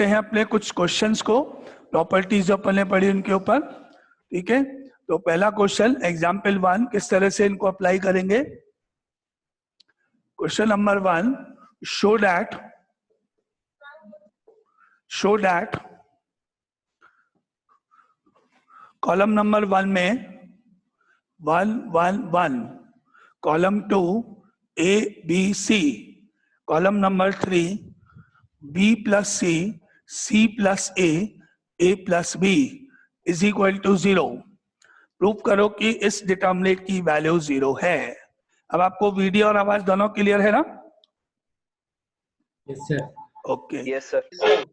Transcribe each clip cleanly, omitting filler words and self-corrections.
करते हैं अपने कुछ क्वेश्चंस को, प्रॉपर्टीज जो अपन ने पढ़ी उनके ऊपर। ठीक है, तो पहला क्वेश्चन एग्जाम्पल 1, किस तरह से इनको अप्लाई करेंगे। Question number 1, show that column number 1 में 1 1 1, column 2 A B C, column number 3 B plus C, C plus A plus B is equal to 0। प्रूव करो कि इस डिटर्मिनेंट की वैल्यू 0 है। अब आपको वीडियो और आवाज दोनों क्लियर है ना? Yes sir. Okay, yes sir.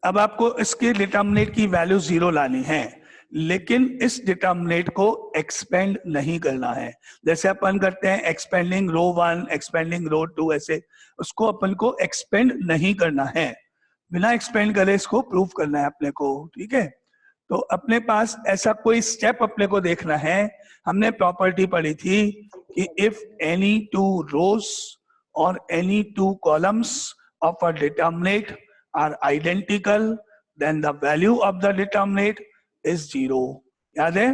अब आपको इसके डिटर्मिनेंट की वैल्यू 0 लानी है, लेकिन इस डिटर्मिनेंट को एक्सपेंड नहीं करना है। जैसे अपन करते हैं एक्सपेंडिंग रो 1, एक्सपेंडिंग रो 2, ऐसे उसको अपन को एक्सपेंड नहीं करना है। बिना एक्सपेंड करे इसको प्रूव करना है अपने को। ठीक है, तो अपने पास ऐसा कोई स्टेप अपने को देखना है। हमने प्रॉपर्टी पढ़ी थी कि इफ एनी टू रोज और any two columns of a determinant are identical then the value of the determinant is 0। याद है,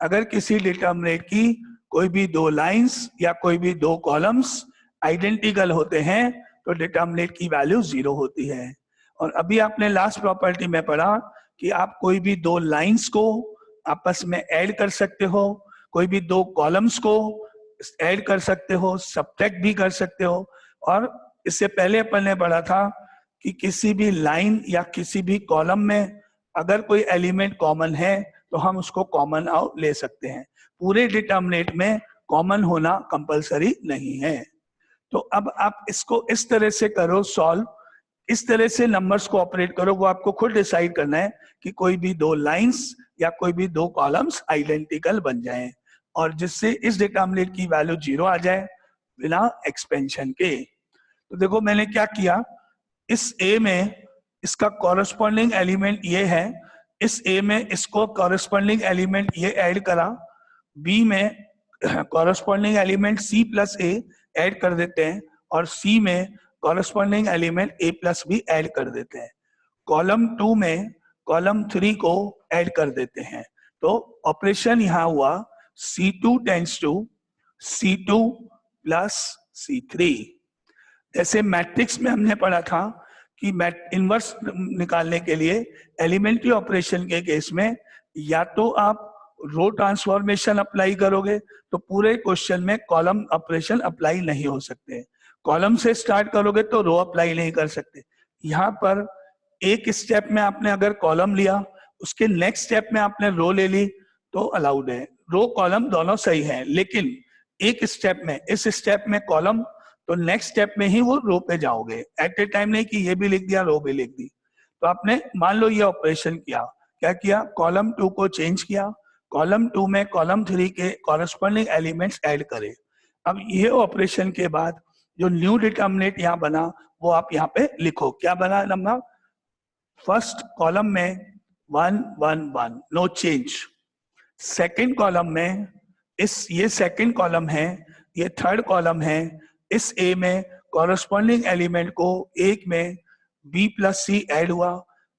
अगर किसी डिटर्मिनेंट की कोई भी दो लाइंस या कोई भी दो कॉलम्स आइडेंटिकल होते हैं तो डिटर्मिनेंट की वैल्यू 0 होती है। और अभी आपने लास्ट प्रॉपर्टी में पढ़ा कि आप कोई भी दो लाइंस को आपस में ऐड कर सकते हो, कोई भी दो कॉलम्स को ऐड कर सकते हो, सब्ट्रैक्ट भी कर सकते हो। और इससे पहले अपन ने पढ़ा था कि किसी भी लाइन या किसी भी कॉलम में अगर कोई एलिमेंट कॉमन है तो हम उसको कॉमन आउट ले सकते हैं। पूरे डिटर्मिनेंट में कॉमन होना कंपलसरी नहीं है। तो अब आप इसको इस तरह से करो सॉल्व, इस तरह से नंबर्स को ऑपरेट करो, वो आपको खुद डिसाइड करना है कि कोई भी दो लाइंस या कोई भी दो कॉलम्स आइडेंटिकल बन जाएं और जिससे इस डिटर्मिनेंट की वैल्यू 0 आ जाए बिना एक्सपेंशन के। तो देखो मैंने क्या किया, इस ए में इसका कॉरेस्पॉन्डिंग एलिमेंट ये है, इस ए में इसको कॉरेस्पॉन्डिंग एलिमेंट ये ऐड करा, बी में कॉरेस्पॉन्डिंग एलिमेंट सी प्लस ए ऐड कर देते हैं और सी में कॉरेस्पॉन्डिंग एलिमेंट ए प्लस बी ऐड कर देते हैं। कॉलम 2 में कॉलम 3 को ऐड कर देते हैं। तो ऑपरेशन यहां हुआ C2 tends to C2 plus C3। जैसे मैट्रिक्स में हमने पढ़ा था कि इनवर्स निकालने के लिए एलिमेंट्री ऑपरेशन के केस में या तो आप रो ट्रांसफॉर्मेशन अप्लाई करोगे तो पूरे क्वेश्चन में कॉलम ऑपरेशन अप्लाई नहीं हो सकते। कॉलम से स्टार्ट करोगे तो रो अप्लाई नहीं कर सकते। यहाँ पर एक स्टेप में आपने अगर कॉलम लिया, उसके नेक्स्ट स्टेप में आपने रो ले ली तो अलाउड है। रो कॉलम दोनों सही है, लेकिन एक स्टेप में, इस स्टेप में कॉलम तो नेक्स्ट स्टेप में ही वो रो पे जाओगे। एट ए टाइम नहीं कि ये भी लिख दिया रो भी लिख दी। तो आपने मान लो ये ऑपरेशन किया, क्या किया, कॉलम 2 को चेंज किया, कॉलम 2 में कॉलम 3 के कॉरेस्पॉन्डिंग एलिमेंट्स ऐड करे। अब ये ऑपरेशन के बाद जो न्यू डिटर्मिनेंट यहाँ बना वो आप यहाँ पे लिखो। क्या बना नंबर, फर्स्ट कॉलम में 1 1 1 नो चेंज, सेकेंड कॉलम में ये सेकेंड कॉलम है, ये थर्ड कॉलम है, इस ए में कॉरेस्पॉन्डिंग एलिमेंट को एक में बी प्लस सी ऐड हुआ,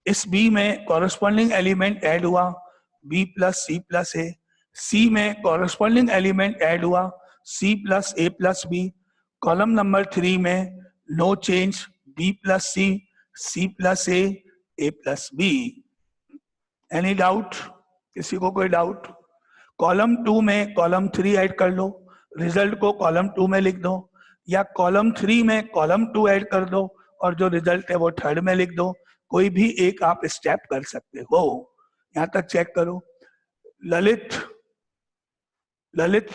इस बी में कॉरेस्पॉन्डिंग एलिमेंट ऐड हुआ बी प्लस ए, सी में कॉरेस्पॉन्डिंग एलिमेंट ऐड हुआ C plus B, column number 3 में no change B plus C plus A plus B. Any doubt, किसी को कोई डाउट? कॉलम 2 में कॉलम 3 ऐड कर लो, रिजल्ट को कॉलम 2 में लिख दो, या कॉलम 3 में कॉलम 2 ऐड कर दो और जो रिजल्ट है वो थर्ड में लिख दो। कोई भी एक आप स्टेप कर सकते हो। यहां तक चेक करो। ललित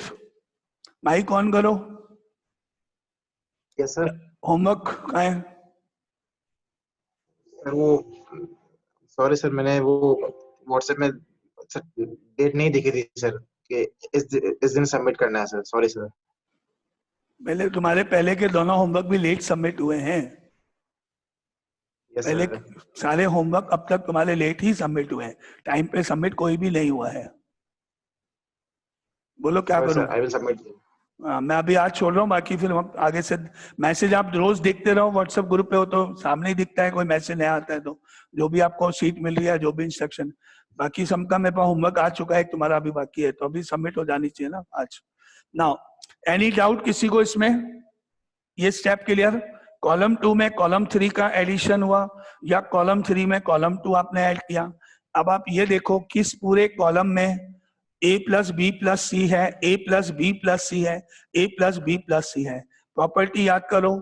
माइक ऑन करो। Yes sir. होमवर्क कहाँ है? सर वो सॉरी सर, मैंने वो व्हाट्सएप में डेट नहीं दिखी थी सर कि इस दिन सबमिट करना है सर। Sorry sir. पहले तुम्हारे पहले के दोनों होमवर्क भी लेट सबमिट हुए हैं। यस पहले सर। सारे होमवर्क अब तक तुम्हारे लेट ही सबमिट हुए हैं, टाइम पे सबमिट कोई भी नहीं हुआ है। बोलो क्या करूं? I will submit. मैं अभी आज छोड़ रहा हूँ, बाकी फिर हम आगे से मैसेज आप रोज देखते रहो, व्हाट्सएप ग्रुप पे हो तो सामने ही दिखता है, कोई मैसेज नया आता है तो जो भी आपको सीट मिल रही है, जो भी इंस्ट्रक्शन, बाकी सबका मेरे पास होमवर्क आ चुका है, तुम्हारा अभी बाकी है, तो अभी सबमिट हो जानी चाहिए ना आज। नाउ एनी डाउट किसी को इसमें? ये स्टेप क्लियर? कॉलम 2 में कॉलम 3 का एडिशन हुआ या कॉलम 3 में कॉलम 2 आपने ऐड किया। अब आप ये देखो किस पूरे कॉलम में a प्लस बी प्लस सी है, a प्लस बी प्लस सी है, a प्लस बी प्लस सी है। प्रॉपर्टी याद करो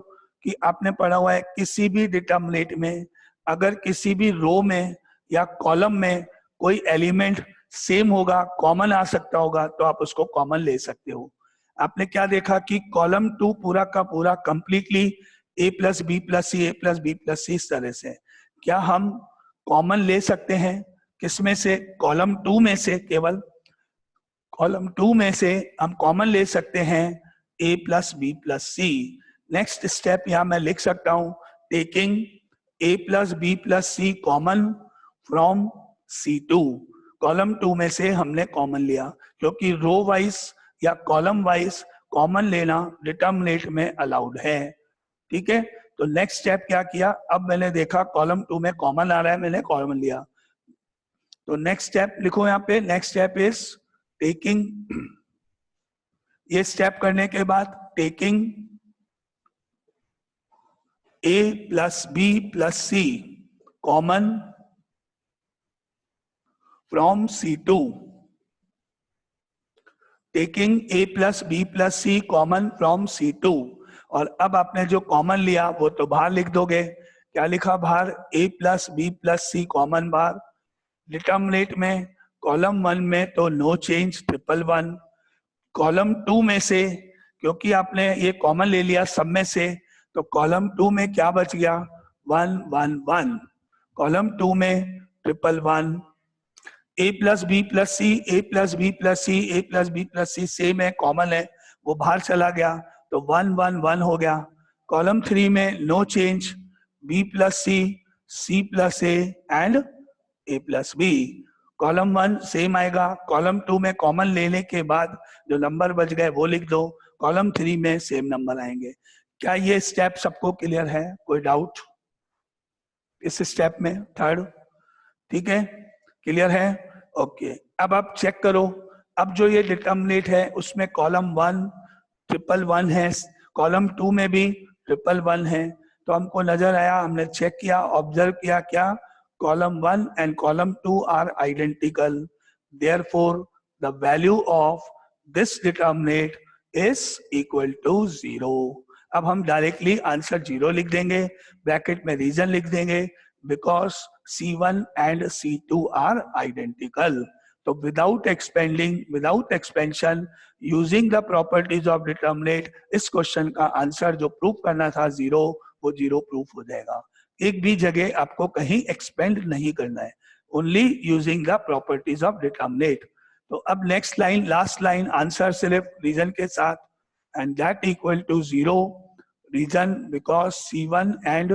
कि आपने पढ़ा हुआ है किसी भी डिटर्मिनेंट में अगर किसी भी रो में या कॉलम में कोई एलिमेंट सेम होगा, कॉमन आ सकता होगा, तो आप उसको कॉमन ले सकते हो। आपने क्या देखा कि कॉलम 2 पूरा का पूरा completely a plus B plus C, a plus B plus C इस तरह से। क्या हम कॉमन ले सकते हैं किसमें से? कॉलम 2 में से, केवल कॉलम 2 में से हम कॉमन ले सकते हैं a plus B plus C. Next step यहां मैं लिख सकता हूं, taking a plus B plus C common from C2। Column 2 में से हमने कॉमन लिया, क्योंकि रो वाइज या कॉलम वाइज कॉमन लेना डिटर्मिनेंट में अलाउड है। ठीक है, तो नेक्स्ट स्टेप क्या किया, अब मैंने देखा कॉलम 2 में कॉमन आ रहा है, मैंने कॉमन लिया। तो नेक्स्ट स्टेप लिखो यहाँ पे, नेक्स्ट स्टेप इज टेकिंग, ये स्टेप करने के बाद taking a plus B plus C common from C2, taking a plus B plus C common from C2। और अब आपने जो कॉमन लिया वो तो बाहर लिख दोगे। क्या लिखा बाहर? a plus B plus C common बाहर। डिटर्मिनेंट में कॉलम 1 में तो नो चेंज, 111। कॉलम 2 में से क्योंकि आपने ये कॉमन ले लिया सब में से, तो कॉलम 2 में क्या बच गया? 111। कॉलम 2 में 111। a plus B plus C, a plus B plus C, a plus B plus C same है, कॉमन है, वो बाहर चला गया तो 111 हो गया। कॉलम 3 में no change, b plus C, c plus A and a plus B. Column 1 same आएगा, कॉलम 2 में कॉमन लेने के बाद जो नंबर बच गए वो लिख दो, कॉलम 3 में सेम नंबर आएंगे। क्या ये स्टेप सबको क्लियर है? कोई डाउट इस स्टेप में? थर्ड, ठीक है, क्लियर है? ओके, अब आप चेक करो, अब जो ये डिटर्मिनेंट है उसमें कॉलम 1 111 है, कॉलम 2 में भी 111 है, तो हमको नजर आया, हमने चेक किया, ऑब्जर्व किया, क्या column 1 and column 2 are identical, therefore the value of this determinant is equal to 0। अब हम डायरेक्टली आंसर 0 लिख देंगे, ब्रैकेट में रीजन लिख देंगे, because C1 and C2 are identical। तो without expanding, without expansion, using the properties of determinant, इस question का आंसर जो प्रूफ करना था 0, वो 0 प्रूफ हो जाएगा। एक भी जगह आपको कहीं एक्सपेंड नहीं करना है, only using the properties of determinant. तो अब next line, last line, answer सिर्फ रीजन के साथ, and that equal to 0, reason because C1 एंड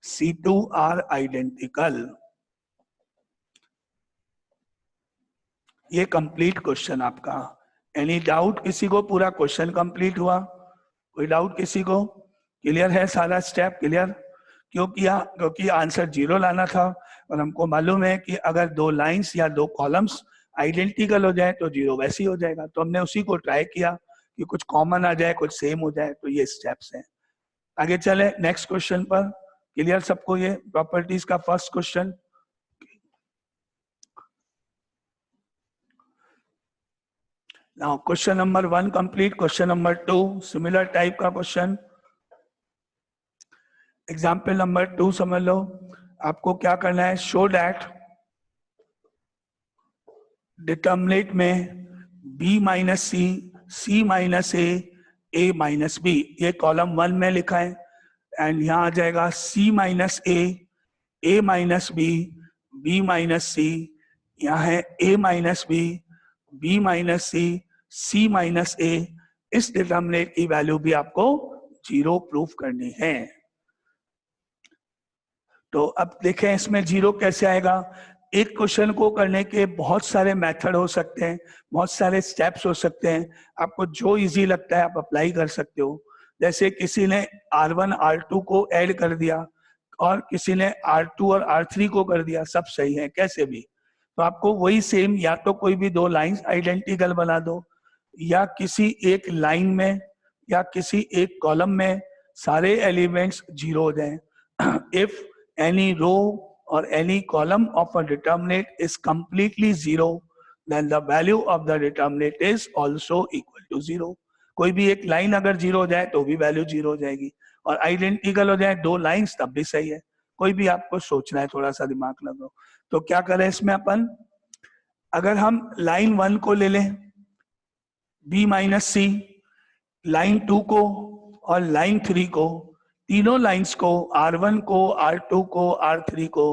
C2 आर आइडेंटिकल। ये कंप्लीट क्वेश्चन आपका। एनी डाउट किसी को? पूरा क्वेश्चन कंप्लीट हुआ? कोई डाउट किसी को? क्लियर है? सारा स्टेप क्लियर? क्यों किया? क्योंकि आंसर 0 लाना था, और हमको मालूम है कि अगर 2 लाइंस या 2 कॉलम्स आइडेंटिकल हो जाए तो 0 वैसे ही हो जाएगा। तो हमने उसी को ट्राई किया कि कुछ कॉमन आ जाए, कुछ सेम हो जाए। तो ये स्टेप्स हैं। आगे चले नेक्स्ट क्वेश्चन पर। क्लियर सबको ये प्रॉपर्टीज का first question? Now question number 1 complete. Question number 2 similar type का क्वेश्चन। एग्जाम्पल नंबर 2 समझ लो। आपको क्या करना है? शो दैट डिटर्मिनेंट में b minus C, c minus A minus B, ये कॉलम 1 में लिखा है, एंड यहाँ आ जाएगा c minus A minus B minus C, यहाँ है a minus B minus C minus A. इस डिटर्मिनेंट की वैल्यू भी आपको 0 प्रूफ करनी है। तो अब देखें इसमें 0 कैसे आएगा। एक क्वेश्चन को करने के बहुत सारे मेथड हो सकते हैं, बहुत सारे स्टेप्स हो सकते हैं, आपको जो इजी लगता है आप अप्लाई कर सकते हो। जैसे किसी ने R1 R2 को ऐड कर दिया और किसी ने R2 और R3 को कर दिया, सब सही है कैसे भी। तो आपको वही सेम, या तो कोई भी दो लाइंस आइडेंटिकल बना दो, या किसी एक लाइन में या किसी एक कॉलम में सारे एलिमेंट्स जीरो हो जाएं। If any row or any column of a determinant is completely zero, then the value of the determinant is also equal to zero. कोई भी एक लाइन अगर जीरो हो जाए तो भी वैल्यू जीरो हो जाएगी, और आइडेंटिकल हो जाए दो लाइंस तब भी सही है। कोई भी आपको सोचना है, थोड़ा सा दिमाग लगाओ। तो क्या करें इसमें अपन, अगर हम लाइन 1 को ले लें b माइनस सी, लाइन 2 को और लाइन 3 को, तीनों लाइंस को, R1 को, R2 को, R3 को,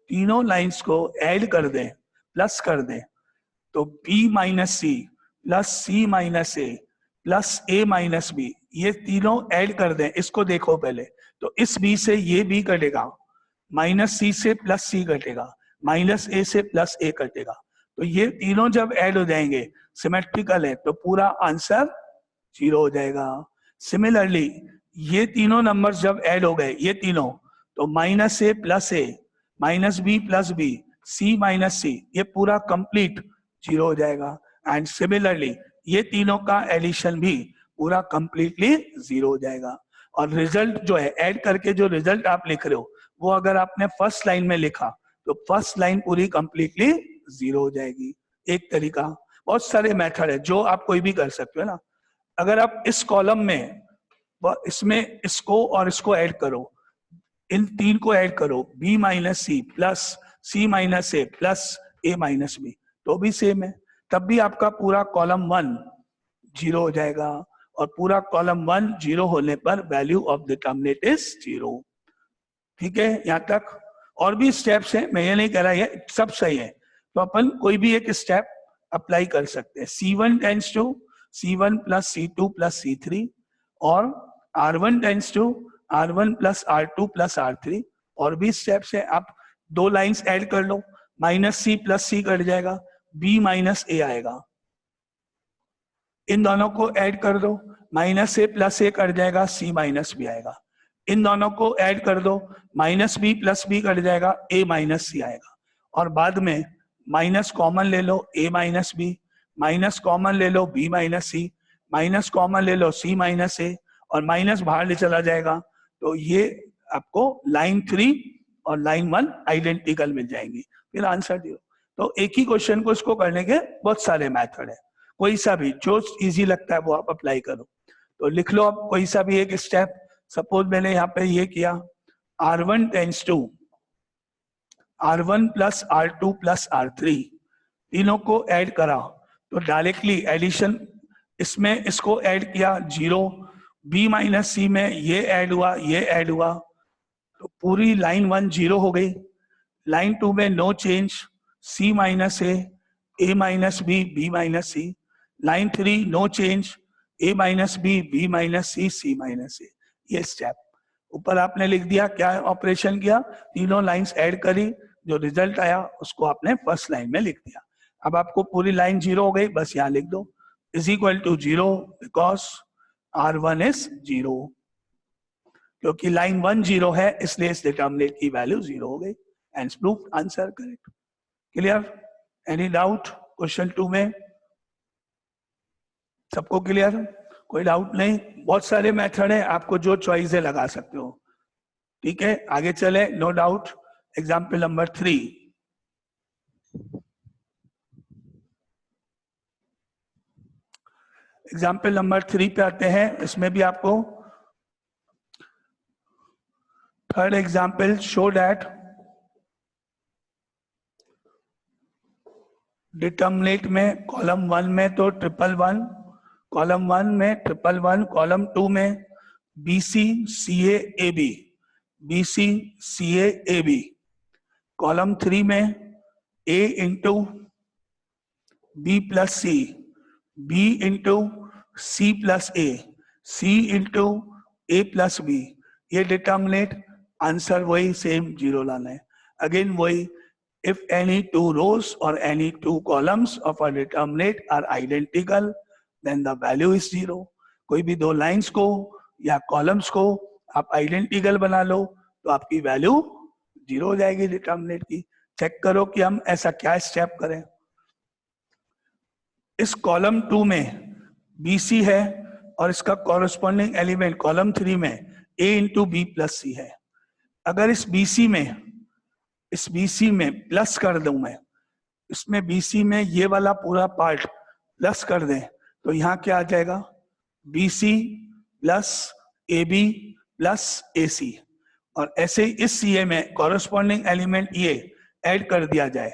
तीनों लाइंस को ऐड कर दें, प्लस कर दें, तो B minus C plus C minus A plus A minus B, ये तीनों ऐड कर दें। इसको देखो पहले, तो इस B से ये B कटेगा, माइनस C से प्लस C कटेगा, माइनस A से प्लस A कटेगा, तो ये तीनों जब ऐड हो जाएंगे, सिमेट्रिकल है, तो पूरा आंसर जीरो हो जाएगा। सिमिलरली ये तीनों नंबर्स जब ऐड हो गए, ये तीनों, तो minus A plus A, minus B plus B, C minus सी, ये पूरा कंप्लीट जीरो हो जाएगा। एंड सिमिलरली ये तीनों का एडिशन भी पूरा कंप्लीटली जीरो हो जाएगा। और रिजल्ट जो है, ऐड करके जो रिजल्ट आप लिख रहे हो, वो अगर आपने फर्स्ट लाइन में लिखा तो फर्स्ट लाइन पूरी कंप्लीटली जीरो हो जाएगी। एक तरीका, बहुत सारे मेथड है जो आप कोई भी कर सकते हो ना। अगर आप इस कॉलम में इसमें इसको और इसको ऐड करो, इन तीन को ऐड करो, b minus C plus C minus A plus A minus B, तो भी सेम है, तब भी आपका पूरा कॉलम 1 जीरो हो जाएगा। और पूरा कॉलम 1 जीरो होने पर value of determinant is zero. ठीक है, यहां तक। और भी स्टेप्स हैं, मैं ये नहीं कह रहा है सब सही है, तो अपन कोई भी एक स्टेप अप्लाई कर सकते हैं। C1 tends to C1 plus C2 plus C3, और R1 tends to R1 plus R2 plus R3। और भी स्टेप्स है, आप दो लाइंस ऐड कर लो, minus C plus C cut जाएगा, B माइनस ए आएगा। इन दोनों को ऐड कर दो, minus A plus A cut जाएगा, C माइनस बी आएगा। इन दोनों को ऐड कर दो, minus B plus B cut जाएगा, A माइनस सी आएगा। और बाद में माइनस कॉमन ले लो, A minus B, minus common ले लो, B minus C, minus common ले लो, C माइनस ए, और माइनस बाहर ले चला जाएगा, तो ये आपको लाइन 3 और लाइन 1 आइडेंटिकल मिल जाएंगी, फिर आंसर दियो। तो एक ही क्वेश्चन को इसको करने के बहुत सारे मेथड है, कोई सा भी जो इजी लगता है वो आप अप्लाई करो। तो लिख लो आप कोई सा भी एक स्टेप। सपोज मैंने यहाँ पे ये किया, R1 tends to R1 plus R2 plus R3, तीनों को ऐड करा, तो डायरेक्टली एडिशन, इसमें इसको ऐड किया जीरो, B माइनस सी में ये ऐड हुआ, ये ऐड हुआ, तो पूरी लाइन 1 जीरो हो गई। लाइन 2 में no change, C minus A minus B, B minus C. Line 3 no change, A minus B, B minus C, C minus A. ये स्टेप ऊपर आपने लिख दिया, क्या ऑपरेशन किया, तीनों लाइंस ऐड करी, जो रिजल्ट आया उसको आपने फर्स्ट लाइन में लिख दिया। अब आपको पूरी लाइन जीरो हो गई, बस यहाँ लिख दो is equal to zero, because R1 is zero. क्योंकि लाइन 1 जीरो है, इसलिए इस डिटरमिनेंट की वैल्यू जीरो हो गई। And proof, answer correct. Clear? Any doubt question 2 में? सबको क्लियर? कोई डाउट नहीं? बहुत सारे मेथड है, आपको जो चॉइस है लगा सकते हो। ठीक है, आगे चले। No doubt. Example number 3। Example number 3 पे आते हैं। इसमें भी आपको third example, show that determinant में कॉलम 1 में तो 111, कॉलम 1 में 111, कॉलम 2 में BC CA AB, BC CA AB, column 3 में A into B plus C, B into C plus A, C into A plus B। ये डिटरमिनेंट, आंसर वही same zero लाना है। अगेन वही, if any two rows or any two columns of a determinate are identical, then the value is 0. कोई भी दो lines को या कॉलम्स को आप आइडेंटिकल बना लो तो आपकी वैल्यू 0 हो जाएगी डिटर्मिनेट की. चेक करो कि हम ऐसा क्या स्टेप करें. इस कॉलम 2 में BC है और इसका कॉरेस्पॉन्डिंग एलिमेंट कॉलम 3 में A इंटू बी प्लस सी है. अगर इस BC में प्लस कर दूं मैं, इसमें BC में ये वाला पूरा पार्ट प्लस कर दें तो यहाँ क्या आ जाएगा, BC plus AB plus AC. और ऐसे ही इस CA में कॉरेस्पॉन्डिंग एलिमेंट ये ऐड कर दिया जाए,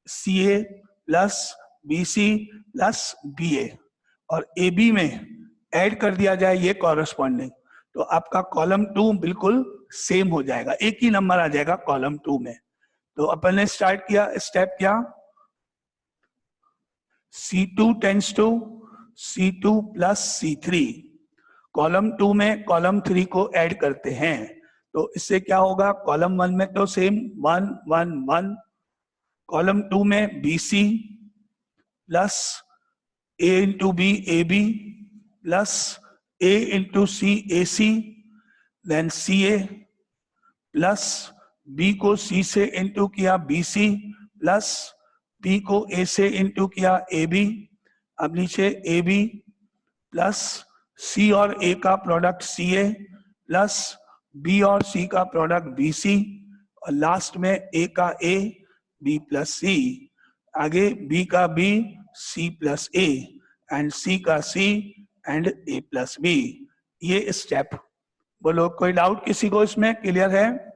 CA plus BC plus BA, और AB में ऐड कर दिया जाए ये कॉरेस्पॉन्डिंग, तो आपका कॉलम 2 बिल्कुल सेम हो जाएगा, एक ही नंबर आ जाएगा कॉलम 2 में. तो अपन ने स्टार्ट किया स्टेप क्या, C2 tends to C2 plus C3. Column 2 में कॉलम 3 को ऐड करते हैं तो इससे क्या होगा, कॉलम 1 में तो सेम 1 1 1, कॉलम 2 में BC plus A into B AB plus A into C AC, then CA plus B को C से इंटू किया BC प्लस B को A से इंटू किया AB. अब नीचे AB प्लस C और A का प्रोडक्ट CA प्लस B और C का प्रोडक्ट BC, और लास्ट में A का A B प्लस C, आगे B का B C plus A and C का C and A plus B. ये स्टेप. बोलो कोई डाउट किसी को इसमें, क्लियर है?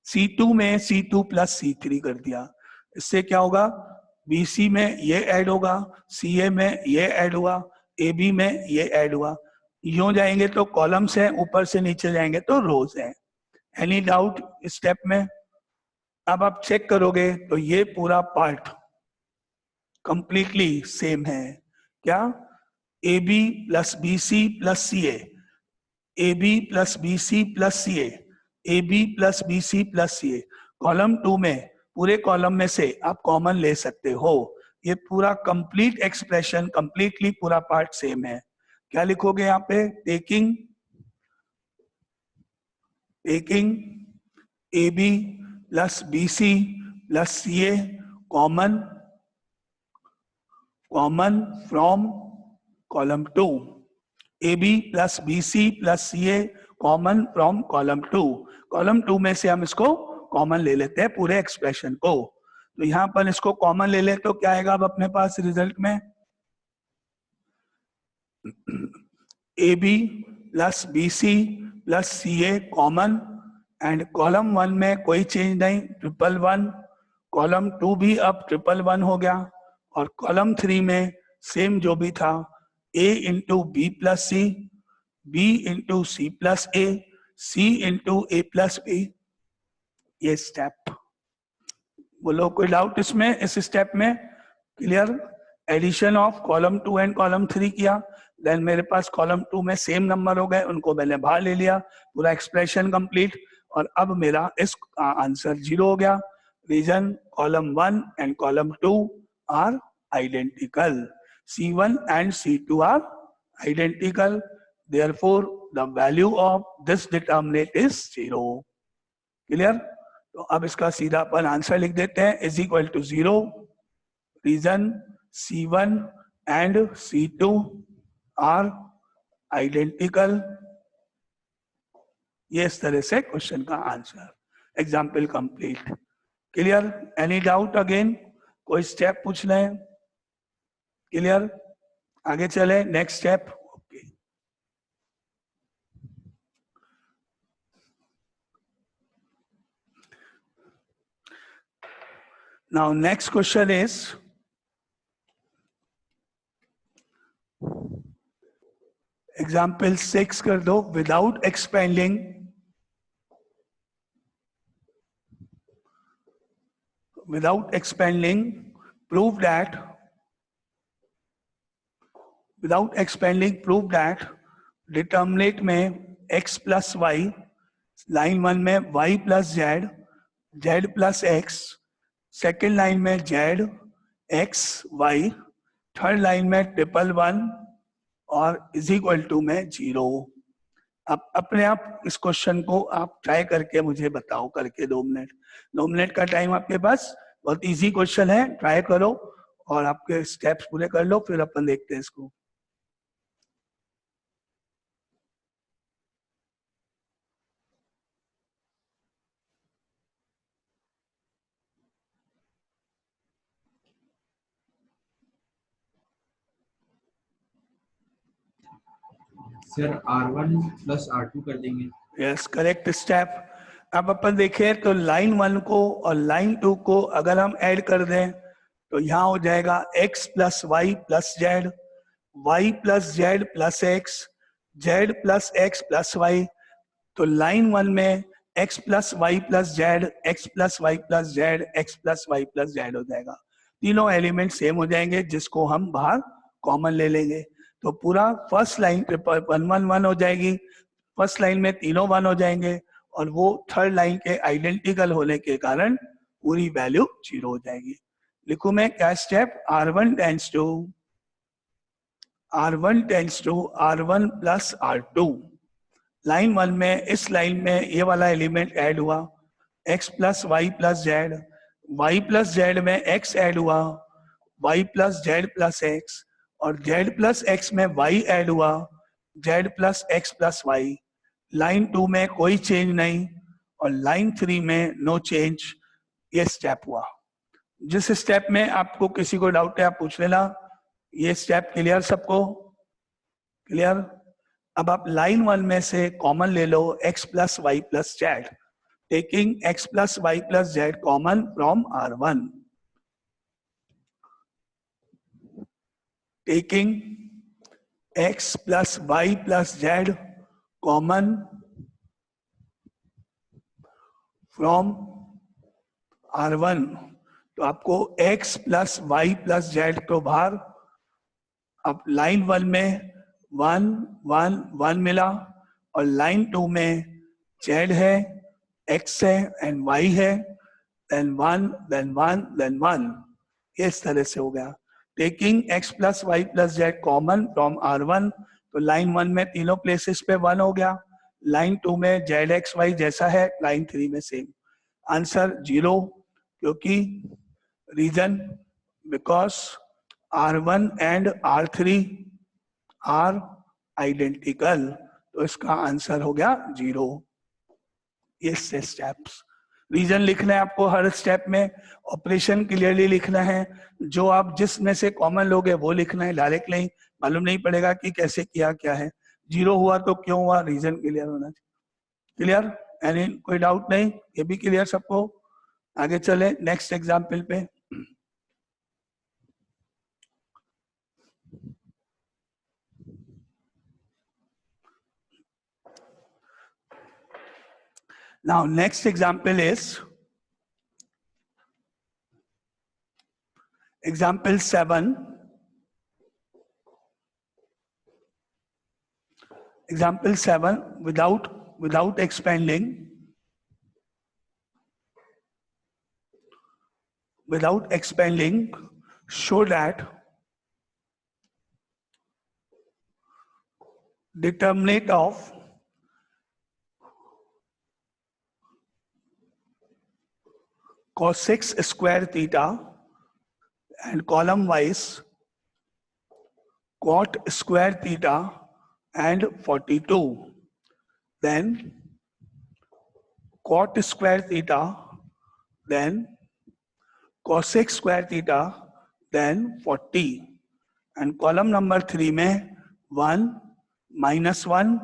C2 में C2 प्लस C3 कर दिया, इससे क्या होगा, BC में ये ऐड होगा, CA में ये ऐड हुआ, AB में ये ऐड हुआ. यूं जाएंगे तो कॉलम्स हैं, ऊपर से नीचे जाएंगे तो रोज हैं. एनी डाउट स्टेप में? अब आप चेक करोगे तो ये पूरा पार्ट कंप्लीटली सेम है. क्या, AB plus BC plus CA, AB plus BC plus CA, AB plus BC plus CA. Column 2 में पूरे कॉलम में से आप कॉमन ले सकते हो. ये पूरा कंप्लीट एक्सप्रेशन, कंप्लीटली पूरा पार्ट सेम है. क्या लिखोगे यहाँ पे, taking AB plus BC plus CA common from column 2, AB plus BC plus CA common from column 2. Column 2 में से हम इसको कॉमन ले लेते हैं पूरे एक्सप्रेशन को. तो यहां पर इसको कॉमन ले ले तो क्या आएगा अब अपने पास रिजल्ट में, AB plus BC plus CA common, and column 1 में कोई चेंज नहीं, 111. कॉलम 2 भी अब 111 हो गया, और कॉलम 3 में सेम जो भी था, A into B plus C, B into C plus A, C into A plus B. ये स्टेप. बोलो कोई डाउट इसमें, इस स्टेप में? Clear? Addition of column 2 and column 3 किया, देन मेरे पास कॉलम 2 में सेम नंबर हो गए, उनको मैंने बाहर ले लिया, पूरा एक्सप्रेशन कंप्लीट, और अब मेरा इस आंसर 0 हो गया. Reason, column 1 and column 2 are identical, C1 and C2 are identical, therefore the value of this determinant is 0. Clear? तो अब इसका सीधा अपन आंसर लिख देते हैं, is equal to 0. Reason, C1 and C2 are identical. ये इस तरह से क्वेश्चन का answer. Example complete. Clear? Any doubt again? कोई स्टेप पूछ लें? क्लियर? आगे चले, next step. Okay, now next question is, example 6 कर दो. Without expanding prove that determinant में x plus y, लाइन 1 में y plus z, z plus x, second line में Z X Y, third line में 111 और is equal to में 0। अब अपने आप इस क्वेश्चन को आप ट्राई करके मुझे बताओ, करके 2 मिनट का टाइम आपके पास। बहुत इजी क्वेश्चन है, ट्राई करो और आपके स्टेप्स पूरे कर लो, फिर अपन देखते हैं इसको। सर R1 प्लस R2 कर देंगे। Yes, correct step. अब अपन देखें तो लाइन 1 को और लाइन 2 को अगर हम ऐड कर दें तो यहाँ हो जाएगा x plus y plus z, y plus z plus x, z plus x plus y. तो लाइन 1 में x plus y plus z, x plus y plus z, x plus y plus z हो जाएगा। तीनों element same हो जाएंगे, जिसको हम बाहर कॉमन ले लेंगे। तो पूरा फर्स्ट लाइन 1 1 1 हो जाएगी, फर्स्ट लाइन में तीनों 1 हो जाएंगे, और वो थर्ड लाइन के आइडेंटिकल होने के कारण पूरी वैल्यू 0 हो जाएगी। लिखूं मैं क्या step? R1 tends to R1 plus R2। Line 1 में इस लाइन में ये वाला एलिमेंट ऐड हुआ, x plus y plus z, y plus z में x ऐड हुआ, y plus z plus x, और z प्लस एक्स में y ऐड हुआ, z plus x plus y. Line 2 में कोई चेंज नहीं, और लाइन 3 में नो चेंज। ये स्टेप हुआ। जिस स्टेप में आपको किसी को डाउट है आप पूछ लेना। ये स्टेप क्लियर सबको? क्लियर? अब आप लाइन 1 में से कॉमन ले लो x plus y plus z, taking x plus y plus z common from R1, taking x plus y plus z common from R1। तो आपको x plus y plus z को बाहर, अब लाइन 1 में 1 1 1 मिला, और लाइन 2 में z है, x है एंड y है, then 1 then 1 then 1। ये इस तरह से हो गया। Taking x plus y plus z common from R1, तो लाइन 1 में तीनों प्लेसेस पे 1 हो गया, लाइन 2 में जेड एक्स वाई जैसा है, लाइन 3 में सेम। आंसर 0, क्योंकि reason because R1 and R3 are identical, तो इसका आंसर हो गया 0। ये स्टेप्स, रीजन लिखना है आपको हर स्टेप में, ऑपरेशन क्लियरली लिखना है, जो आप जिसमें से कॉमन लोगे वो लिखना है, डायरेक्ट नहीं मालूम नहीं पड़ेगा कि कैसे किया क्या है। 0 हुआ तो क्यों हुआ, रीजन क्लियर होना चाहिए। क्लियर? एनी कोई डाउट नहीं? ये भी क्लियर सबको? आगे चले नेक्स्ट एग्जाम्पल पे। Now next example is example 7. Example 7, without expanding, show that determinant of cos 6 square theta and column wise cot square theta and 42, then cot square theta, then cosec square theta, then 40, and column number 3 में 1, -1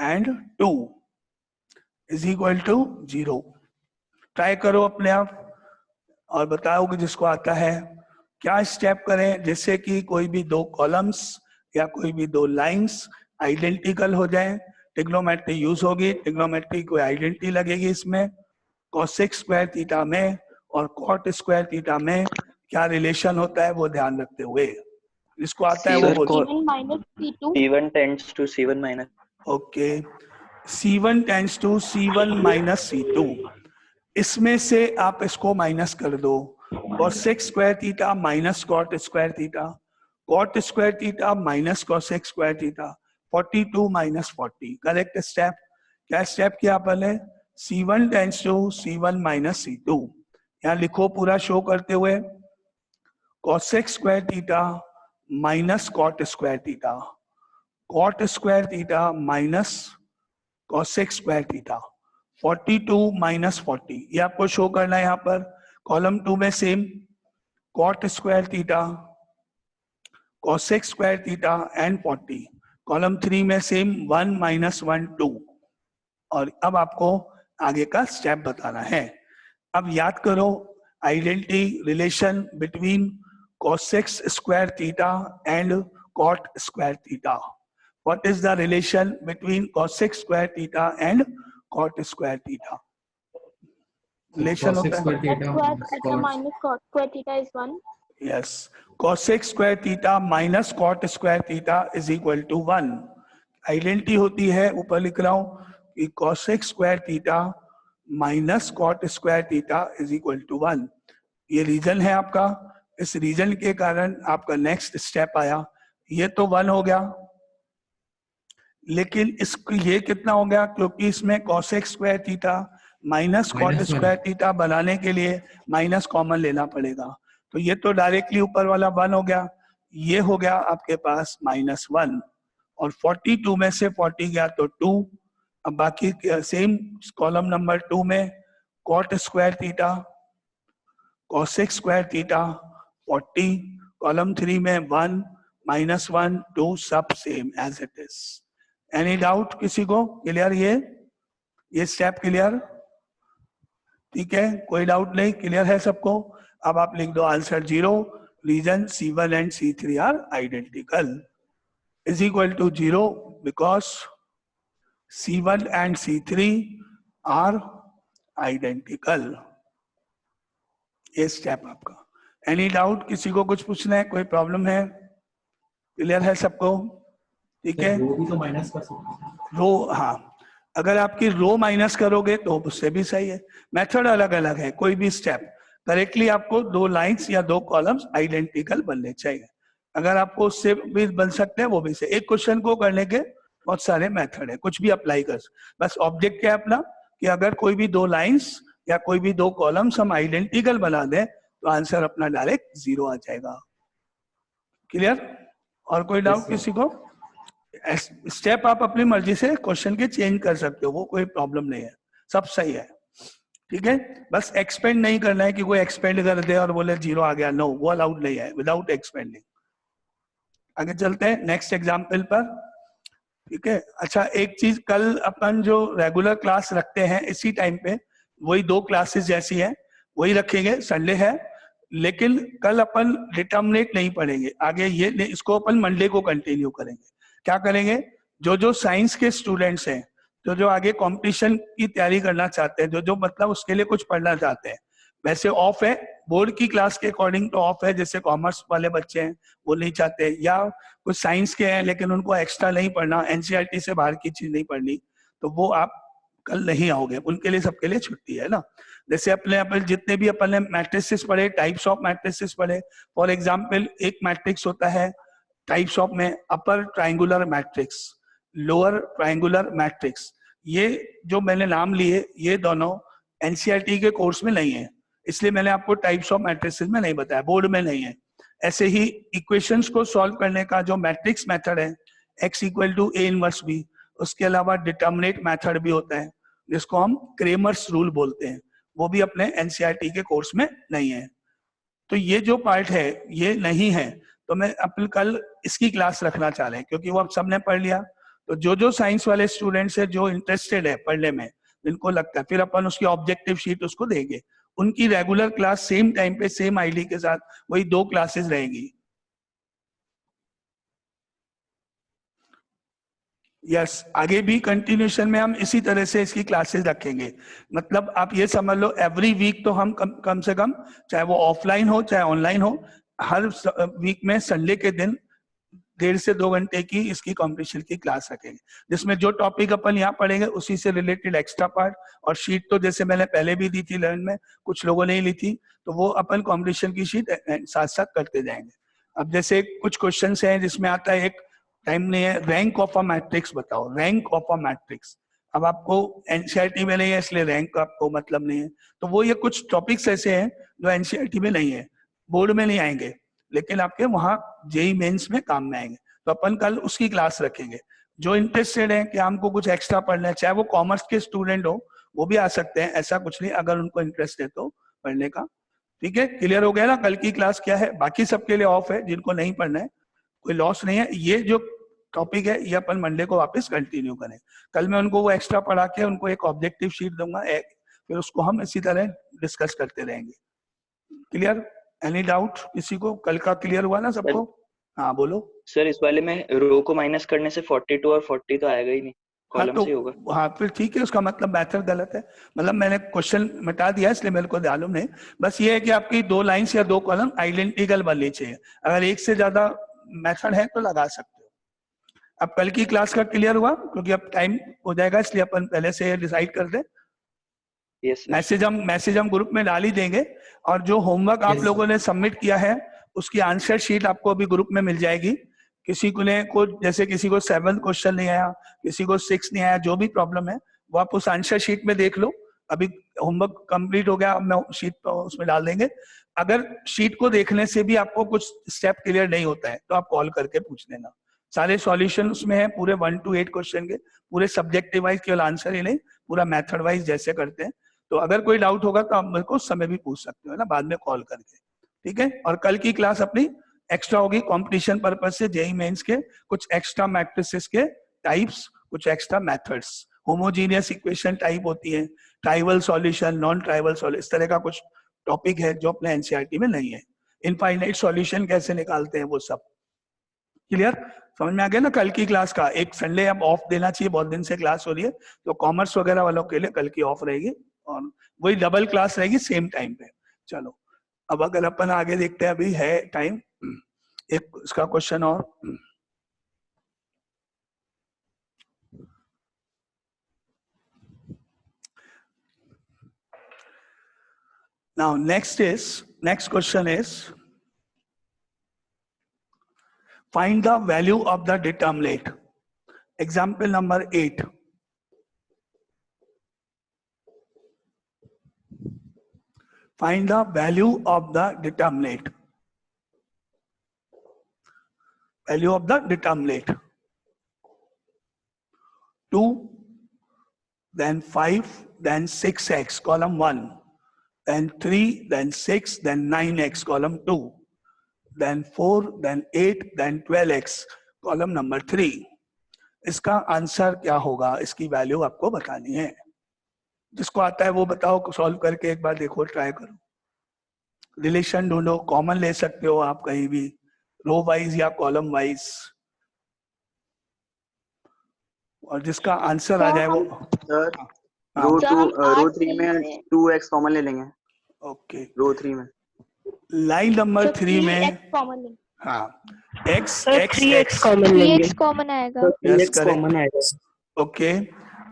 and 2 is equal to 0। Try करो अपने आप और बताओ कि जिसको आता है क्या स्टेप करें जिससे कि कोई भी 2 कॉलम्स या कोई भी 2 लाइंस आइडेंटिकल हो जाएं। ट्रिग्नोमेट्री यूज होगी, ट्रिग्नोमेट्री कोई आइडेंटिटी लगेगी इसमें। cosec स्क्वायर थीटा में और cot स्क्वायर थीटा में क्या रिलेशन होता है वो ध्यान रखते हुए, जिसको आता है वो बोलो। C1 tends to C1 minus। Okay, C1 tends to C1 minus C2। इसमें से आप इसको माइनस कर दो, cosec square theta minus cot square theta, cot square theta minus cosec square theta, 42 minus 40। Correct step. क्या स्टेप किया अपन ने? C1 tends to C1 minus C2। यहाँ लिखो पूरा शो करते हुए, cosec square theta minus cot square theta, cot square theta minus cosec square theta, 42 minus 40। ये आपको शो करना है यहाँ पर। कॉलम 2 में same cot square theta, cosec square theta and 40। Column 3 में सेम 1 माइनस 1 2। और अब आपको आगे का स्टेप बताना है। अब याद करो identity relation between cosec square theta and cot square theta. What is the relation between cosec square theta and cot square theta? Relation cosec होता है। square theta square theta minus cot square theta is 1. Yes, cosec square theta minus cot square theta is equal to 1. Identity होती है, ऊपर लिख रहा हूं कि cosec square theta minus cot square theta is equal to 1. ये reason है आपका। इस रीजन के कारण आपका नेक्स्ट स्टेप आया। ये तो 1 हो गया, लेकिन इसको ये कितना हो गया? क्योंकि इसमें cosec square theta minus cot square theta बनाने के लिए माइनस कॉमन लेना पड़ेगा। तो ये तो डायरेक्टली ऊपर वाला 1 हो गया, ये हो गया आपके पास -1, और 42 में से 40 गया तो 2। अब बाकी सेम कॉलम नंबर 2 में cot square theta, cosec square theta 40, column 3 में 1 -1 2 सब same as it is. Any doubt किसी को? क्लियर? ये स्टेप क्लियर? ठीक है, कोई डाउट नहीं, क्लियर है सबको? अब आप लिख दो answer 0। Reason C1 and C3 are identical is equal to 0 because C1 and C3 are identical. ये स्टेप आपका। एनी डाउट किसी को? कुछ पूछना है? कोई प्रॉब्लम है? क्लियर है सबको? ठीक है। रो भी तो माइनस कर सकते हैं। रो, हाँ, अगर आपकी रो माइनस करोगे तो उससे भी सही है। मेथड अलग अलग है, कोई भी स्टेप करेक्टली आपको 2 लाइंस या 2 कॉलम्स आइडेंटिकल बनने चाहिए। अगर आपको उससे भी बन सकते हैं वो भी सही। एक क्वेश्चन को करने के बहुत सारे मेथड है, कुछ भी अप्लाई कर। बस ऑब्जेक्ट क्या है अपना कि अगर कोई भी 2 लाइंस या कोई भी 2 कॉलम्स हम आइडेंटिकल बना दें तो आंसर अपना डायरेक्ट 0 आ जाएगा। क्लियर? और कोई डाउट किसी को? स्टेप आप अपनी मर्जी से क्वेश्चन के चेंज कर सकते हो, वो कोई प्रॉब्लम नहीं है, सब सही है। ठीक है, बस एक्सपेंड नहीं करना है कि कोई एक्सपेंड कर दे और बोले 0 आ गया। नो, वो अलाउड नहीं है विदाउट एक्सपेंडिंग। आगे चलते हैं नेक्स्ट एग्जाम्पल पर। ठीक है, अच्छा एक चीज, कल अपन जो रेगुलर क्लास रखते हैं इसी टाइम पे वही 2 क्लासेस जैसी है वही रखेंगे, संडे है, लेकिन कल अपन डिटर्मिनेट नहीं पढ़ेंगे आगे। ये इसको अपन मंडे को कंटिन्यू करेंगे। क्या करेंगे? जो साइंस के स्टूडेंट्स हैं, जो आगे कंपटीशन की तैयारी करना चाहते हैं, जो मतलब उसके लिए कुछ पढ़ना चाहते हैं, वैसे ऑफ है बोर्ड की क्लास के अकॉर्डिंग तो ऑफ है। जैसे कॉमर्स वाले बच्चे हैं वो नहीं चाहते, या कुछ साइंस के हैं लेकिन उनको एक्स्ट्रा नहीं पढ़ना, एनसीईआरटी से बाहर की चीज नहीं पढ़नी, तो वो आप कल नहीं आओगे, उनके लिए सबके लिए छुट्टी है ना। जैसे अपने जितने भी अपन ने मैट्रिसेस पढ़े, टाइप्स ऑफ मैट्रिसेस पढ़े। फॉर एग्जाम्पल एक मैट्रिक्स होता है टाइप्स ऑफ में upper triangular matrix, lower triangular matrix. ये जो मैंने नाम लिए ये दोनों एनसीईआरटी के कोर्स में नहीं है, इसलिए मैंने आपको टाइप्स ऑफ मैट्रिसेस में नहीं बताया, बोर्ड में नहीं है। ऐसे ही इक्वेशंस को सॉल्व करने का जो मैट्रिक्स मेथड है x equal to a inverse b, उसके अलावा डिटर्मिनेट मेथड भी होता है जिसको हम क्रेमर्स रूल बोलते हैं, वो भी अपने एनसीईआरटी के कोर्स में नहीं है। तो ये जो पार्ट है ये नहीं है, तो मैं अपन कल इसकी क्लास रखना चाह रहे हैं क्योंकि वो अब सबने पढ़ लिया। तो जो साइंस वाले स्टूडेंट्स है जो इंटरेस्टेड है पढ़ने में, जिनको लगता है, फिर अपन उसकी ऑब्जेक्टिव शीट उसको देंगे। उनकी रेगुलर क्लास सेम टाइम पे सेम आईडी के साथ वही 2 क्लासेस रहेंगी। यस, आगे भी कंटिन्यूशन में हम इसी तरह से इसकी क्लासेस रखेंगे। मतलब आप ये समझ लो एवरी वीक तो हम कम से कम, चाहे वो ऑफलाइन हो चाहे ऑनलाइन हो, हर वीक में संडे के दिन 1.5 से 2 घंटे की इसकी कॉम्पिटिशन की क्लास रखेंगे, जिसमें जो टॉपिक अपन यहाँ पढ़ेंगे उसी से रिलेटेड एक्स्ट्रा पार्ट और शीट तो जैसे मैंने पहले भी दी थी 11 में, कुछ लोगों ने ही ली थी, तो वो अपन कॉम्पिटिशन की शीट साथ साथ करते जाएंगे। अब जैसे कुछ क्वेश्चन हैं जिसमें आता है, एक टाइम नहीं है, रैंक ऑफ अ मैट्रिक्स बताओ, रैंक ऑफ अ मैट्रिक्स। अब आपको एनसीईआरटी में नहीं है इसलिए रैंक का आपको मतलब नहीं है, तो वो ये कुछ टॉपिक्स ऐसे हैं जो एनसीईआरटी में नहीं है, बोर्ड में नहीं आएंगे, लेकिन आपके वहां जेई मेंस में काम में आएंगे। तो अपन कल उसकी क्लास रखेंगे। जो इंटरेस्टेड है कि हमको कुछ एक्स्ट्रा पढ़ना है, चाहे वो कॉमर्स के स्टूडेंट हो वो भी आ सकते हैं, ऐसा कुछ नहीं, अगर उनको इंटरेस्ट है तो पढ़ने का। ठीक है, क्लियर हो गया ना कल की क्लास क्या है? बाकी सबके लिए ऑफ है, जिनको नहीं पढ़ना है कोई लॉस नहीं है। ये जो टॉपिक है ये अपन मंडे को वापस कंटिन्यू करें। कल मैं उनको वो एक्स्ट्रा पढ़ा के उनको एक ऑब्जेक्टिव शीट दूंगा, फिर उसको हम इसी तरह डिस्कस करते रहेंगे। क्लियर? एनी डाउट किसी को? कल का क्लियर हुआ ना सबको? हाँ बोलो सर। इस वाले में रो को माइनस करने से 42 और 40 तो आएगा ही नहीं, हाँ कॉलम तो से होगा। हाँ फिर ठीक है, उसका मतलब मेथड गलत है, मतलब मैंने क्वेश्चन मिटा दिया इसलिए मेरे को मालूम नहीं। बस ये है कि आपकी 2 लाइन्स या 2 कॉलम आइडेंटिकल बननी चाहिए, अगर एक से ज्यादा मेथड है तो लगा सकते हो। अब कल की क्लास का क्लियर हुआ? क्योंकि अब टाइम हो जाएगा इसलिए अपन पहले से डिसाइड कर दें। Yes sir. मैसेज हम ग्रुप में डाल ही देंगे, और जो होमवर्क आप Yes, लोगों ने सबमिट किया है उसकी आंसर शीट आपको अभी ग्रुप में मिल जाएगी। किसी को जैसे किसी को 7 क्वेश्चन नहीं आया, किसी को 6 नहीं आया, जो भी प्रॉब्लम है वो आप उस आंसर शीट में देख लो। अभी होमवर्क कंप्लीट हो गया, अब मैं शीट तो उसमें डाल देंगे। अगर शीट को देखने से भी आपको कुछ स्टेप क्लियर नहीं होता है तो आप कॉल करके पूछ लेना। सारे सॉल्यूशन उसमें है, पूरे 1 to 8 क्वेश्चन के, पूरे सब्जेक्टिव वाइज, केवल आंसर ही नहीं, पूरा मेथड वाइज जैसे करते हैं। तो अगर कोई डाउट होगा तो आप मेरे को उस समय भी पूछ सकते हो ना, बाद में कॉल करके। ठीक है, और कल की क्लास अपनी एक्स्ट्रा होगी कंपटीशन पर्पस से, जेई मेंस के कुछ एक्स्ट्रा मैट्रिसेस के टाइप्स, कुछ extra methods, homogeneous equation type होती है, trivial solution, non trivial solution, इस तरह का कुछ टॉपिक है जो अपने एनसीईआरटी में नहीं है। इनफाइनाइट सॉल्यूशन कैसे निकालते हैं वो सब। क्लियर? समझ में आ गया ना? कल की क्लास का एक संडे अब ऑफ देना चाहिए, बहुत दिन से क्लास हो रही है, तो कॉमर्स वगैरह वालों के लिए कल की ऑफ रहेगी और वही डबल क्लास रहेगी सेम टाइम पे। चलो अब अगर अपन आगे देखते हैं, अभी है टाइम, एक इसका क्वेश्चन और। Now next question is find the value of the determinant. Example number 8. Find the value of the determinant. Value of the determinant. 2, then 5, then 6x, column 1, then 3, then 6, then 9x, column 2, then 4, then 8, then 12x, column number 3. इसका answer क्या होगा? इसकी value आपको बतानी है। जिसको आता है वो बताओ, सॉल्व करके एक बार देखो, ट्राई करो। रिलेशन ढूंढो, कॉमन ले सकते हो आप कहीं भी, रो वाइज या कॉलम वाइज, और जिसका आंसर आ जाए वो। सर हाँ, रो 3 में 2x कॉमन ले लेंगे। ओके, रो 3 में लाइन नंबर 3 में कॉमन लेंगे, हाँ x 3x कॉमन लेंगे। 3x कॉमन आएगा। Yes common correct. आएगा। ओके,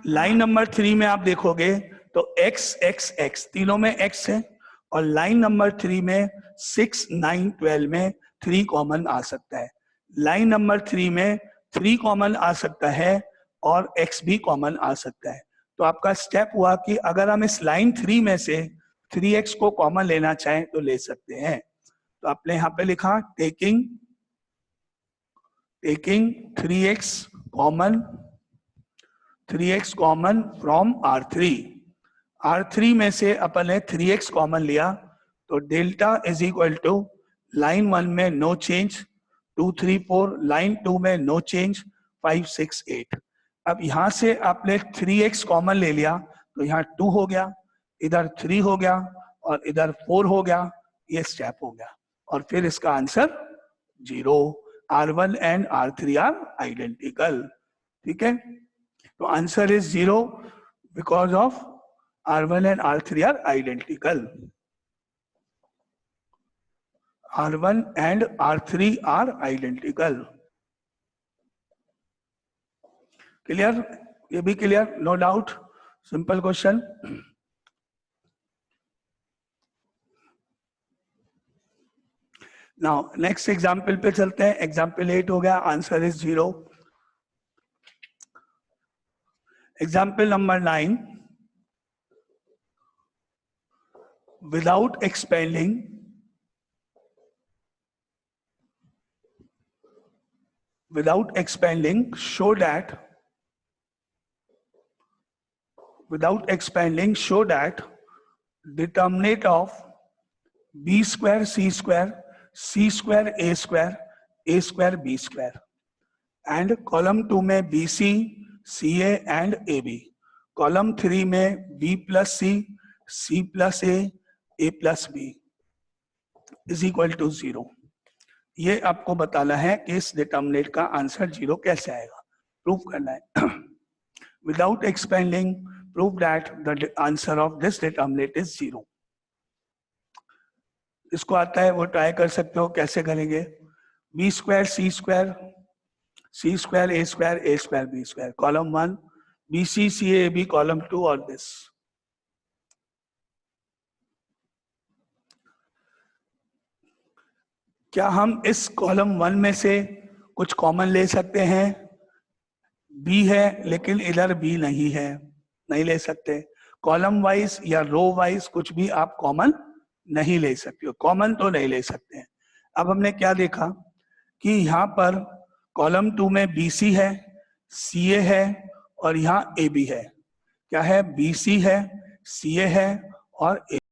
लाइन नंबर 3 में आप देखोगे तो x x x तीनों में x है, और लाइन नंबर 3 में 6, 9, 12 में 3 कॉमन आ सकता है। लाइन नंबर 3 में 3 कॉमन आ सकता है और x भी कॉमन आ सकता है। तो आपका स्टेप हुआ कि अगर हम इस लाइन 3 में से 3x को कॉमन लेना चाहें तो ले सकते हैं। तो आपने यहाँ पे लिखा taking 3x common from R3। R3 में से अपन ने 3x कॉमन लिया, तो delta is equal to line 1 में नो चेंज 2, 3, 4, लाइन 2 में नो चेंज 5, 6, 8। अब यहां से आपने 3x कॉमन ले लिया तो यहाँ 2 हो गया, इधर 3 हो गया और इधर 4 हो गया, ये स्टेप हो गया, और फिर इसका answer 0। R1 and R3 are identical. ठीक है, तो answer is 0 because of R1 and R3 are identical. R1 and R3 are identical. Clear? ये भी clear? No doubt? Simple question. Now next example पे चलते हैं. एग्जाम्पल 8 हो गया. Answer is 0. Example number 9. Without expanding, show that determinant of b square c square c square a square b square and column 2 में bc ca and ab, column 3 में b plus c plus a plus b is equal to 0. ये आपको बताना है कि इस determinant का answer 0 कैसे आएगा, प्रूव करना है. Without expanding prove that the answer of this determinant is 0. इसको आता है वो ट्राई कर सकते हो. कैसे करेंगे? B square c square a square b square, column 1 bc ca ab, column 2 और दिस. क्या हम इस कॉलम 1 में से कुछ कॉमन ले सकते हैं? b है लेकिन इधर b नहीं है, नहीं ले सकते. कॉलम वाइज या रो वाइज कुछ भी आप कॉमन नहीं ले सकते हो. कॉमन तो नहीं ले सकते हैं. अब हमने क्या देखा कि यहाँ पर कॉलम 2 में bc है, ca है और यहाँ ab है. क्या है? bc है, ca है और